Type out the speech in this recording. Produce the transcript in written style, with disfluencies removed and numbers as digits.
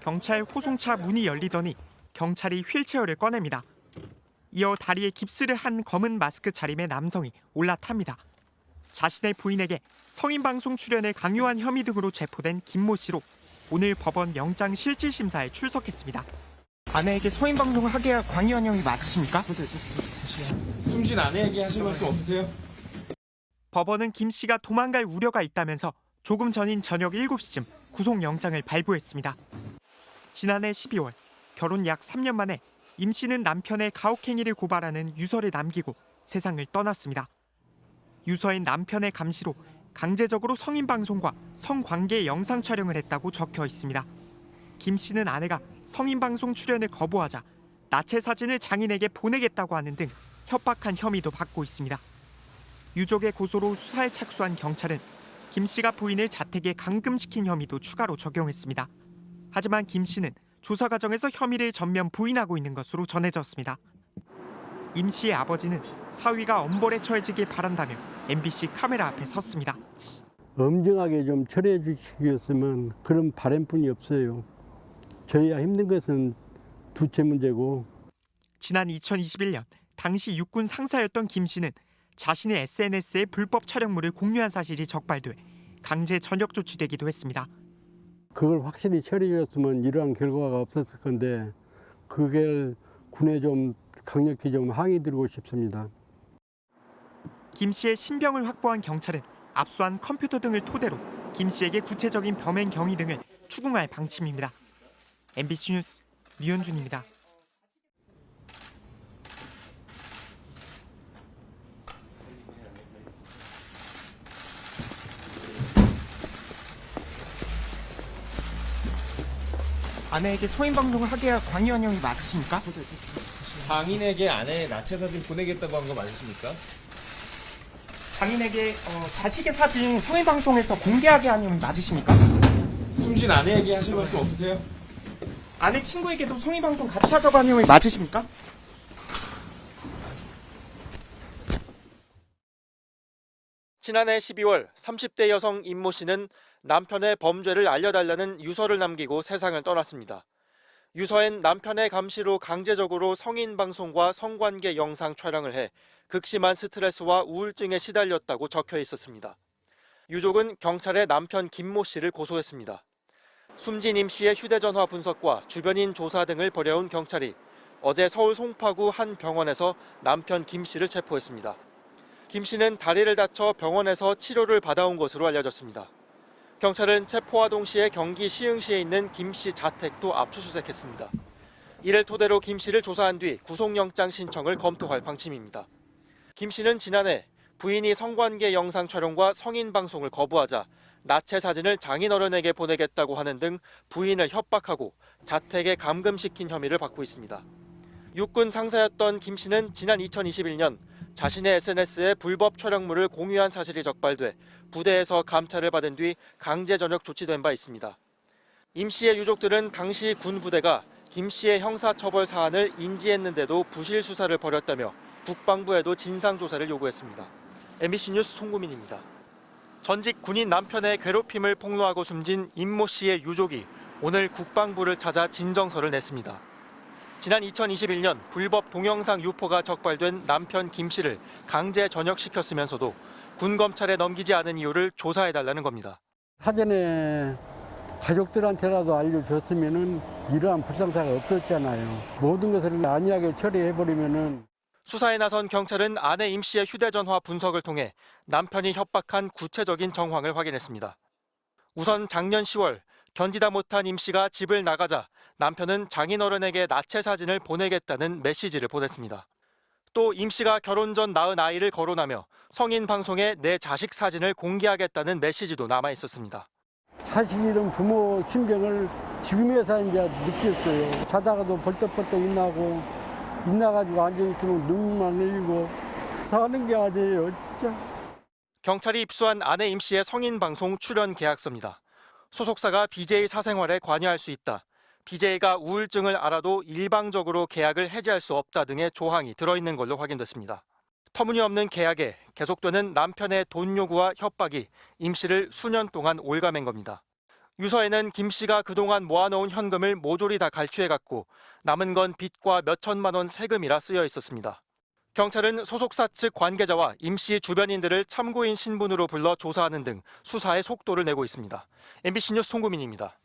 경찰 호송차 문이 열리더니 경찰이 휠체어를 꺼냅니다. 이어 다리에 깁스를 한 검은 마스크 차림의 남성이 올라탑니다. 자신의 부인에게 성인방송 출연을 강요한 혐의 등으로 체포된 김모 씨로 오늘 법원 영장실질심사에 출석했습니다. 아내에게 성인방송을 하게 강요한 혐의 맞으십니까? 숨진 아내에게 하실 말씀 없으세요? 법원은 김 씨가 도망갈 우려가 있다면서 조금 전인 저녁 7시쯤 구속영장을 발부했습니다. 지난해 12월 결혼 약 3년 만에 임 씨는 남편의 가혹행위를 고발하는 유서를 남기고 세상을 떠났습니다. 유서엔 남편의 감시로 강제적으로 성인방송과 성관계 영상 촬영을 했다고 적혀 있습니다. 김 씨는 아내가 성인방송 출연을 거부하자 나체 사진을 장인에게 보내겠다고 하는 등 협박한 혐의도 받고 있습니다. 유족의 고소로 수사에 착수한 경찰은 김 씨가 부인을 자택에 감금시킨 혐의도 추가로 적용했습니다. 하지만 김 씨는 조사 과정에서 혐의를 전면 부인하고 있는 것으로 전해졌습니다. 임 씨의 아버지는 사위가 엄벌에 처해지길 바란다며 MBC 카메라 앞에 섰습니다. 엄정하게 좀 처리해 주시겠으면 그런 바람뿐이 없어요. 저희야 힘든 것은 두째 문제고. 지난 2021년 당시 육군 상사였던 김 씨는 자신의 SNS에 불법 촬영물을 공유한 사실이 적발돼 강제 전역 조치되기도 했습니다. 그걸 확실히 처리해 줬으면 이러한 결과가 없었을 건데 그걸 군에 좀 강력히 좀 항의 드리고 싶습니다. 김 씨의 신병을 확보한 경찰은 압수한 컴퓨터 등을 토대로 김 씨에게 구체적인 범행 경위 등을 추궁할 방침입니다. MBC 뉴스 류현준입니다. 아내에게 성인방송을 하게 강요한 혐의 맞으십니까? 장인에게 아내의 나체 사진 보내겠다고 한 거 맞으십니까? 장인에게 자식의 사진 성인방송에서 공개하게 한 혐의 맞으십니까? 숨진 아내에게 하실 말씀 없으세요? 아내 친구에게도 성인방송 같이 하자고 한 혐의 맞으십니까? 지난해 12월 30대 여성 임모 씨는 남편의 범죄를 알려달라는 유서를 남기고 세상을 떠났습니다. 유서엔 남편의 감시로 강제적으로 성인 방송과 성관계 영상 촬영을 해 극심한 스트레스와 우울증에 시달렸다고 적혀 있었습니다. 유족은 경찰에 남편 김모 씨를 고소했습니다. 숨진 임 씨의 휴대전화 분석과 주변인 조사 등을 벌여온 경찰이 어제 서울 송파구 한 병원에서 남편 김 씨를 체포했습니다. 김 씨는 다리를 다쳐 병원에서 치료를 받아온 것으로 알려졌습니다. 경찰은 체포와 동시에 경기 시흥시에 있는 김 씨 자택도 압수수색했습니다. 이를 토대로 김 씨를 조사한 뒤 구속영장 신청을 검토할 방침입니다. 김 씨는 지난해 부인이 성관계 영상 촬영과 성인 방송을 거부하자 나체 사진을 장인어른에게 보내겠다고 하는 등 부인을 협박하고 자택에 감금시킨 혐의를 받고 있습니다. 육군 상사였던 김 씨는 지난 2021년 자신의 SNS에 불법 촬영물을 공유한 사실이 적발돼 부대에서 감찰을 받은 뒤 강제 전역 조치된 바 있습니다. 임 씨의 유족들은 당시 군 부대가 김 씨의 형사처벌 사안을 인지했는데도 부실 수사를 벌였다며 국방부에도 진상조사를 요구했습니다. MBC 뉴스 송구민입니다. 전직 군인 남편의 괴롭힘을 폭로하고 숨진 임모 씨의 유족이 오늘 국방부를 찾아 진정서를 냈습니다. 지난 2021년 불법 동영상 유포가 적발된 남편 김 씨를 강제 전역시켰으면서도 군 검찰에 넘기지 않은 이유를 조사해달라는 겁니다. 사전에 가족들한테라도 알려줬으면은 이러한 불상사가 없었잖아요. 모든 것을 안이하게 처리해버리면은. 수사에 나선 경찰은 아내 임 씨의 휴대전화 분석을 통해 남편이 협박한 구체적인 정황을 확인했습니다. 우선 작년 10월 견디다 못한 임 씨가 집을 나가자 남편은 장인어른에게 나체 사진을 보내겠다는 메시지를 보냈습니다. 또 임 씨가 결혼 전 낳은 아이를 거론하며 성인 방송에 내 자식 사진을 공개하겠다는 메시지도 남아 있었습니다. 자식 잃은 부모 심정을 지금에서 이제 느꼈어요. 자다가도 벌떡벌떡 일어나가지고 앉아있으면 눈만 흘리고 사는 게 아니에요, 진짜. 경찰이 입수한 아내 임 씨의 성인 방송 출연 계약서입니다. 소속사가 BJ 사생활에 관여할 수 있다. BJ가 우울증을 알아도 일방적으로 계약을 해지할 수 없다 등의 조항이 들어있는 걸로 확인됐습니다. 터무니없는 계약에 계속되는 남편의 돈 요구와 협박이 임 씨를 수년 동안 올가맨 겁니다. 유서에는 김 씨가 그동안 모아놓은 현금을 모조리 다 갈취해갔고 남은 건 빚과 몇 천만 원 세금이라 쓰여 있었습니다. 경찰은 소속사 측 관계자와 임 씨 주변인들을 참고인 신분으로 불러 조사하는 등 수사에 속도를 내고 있습니다. MBC 뉴스 송구민입니다.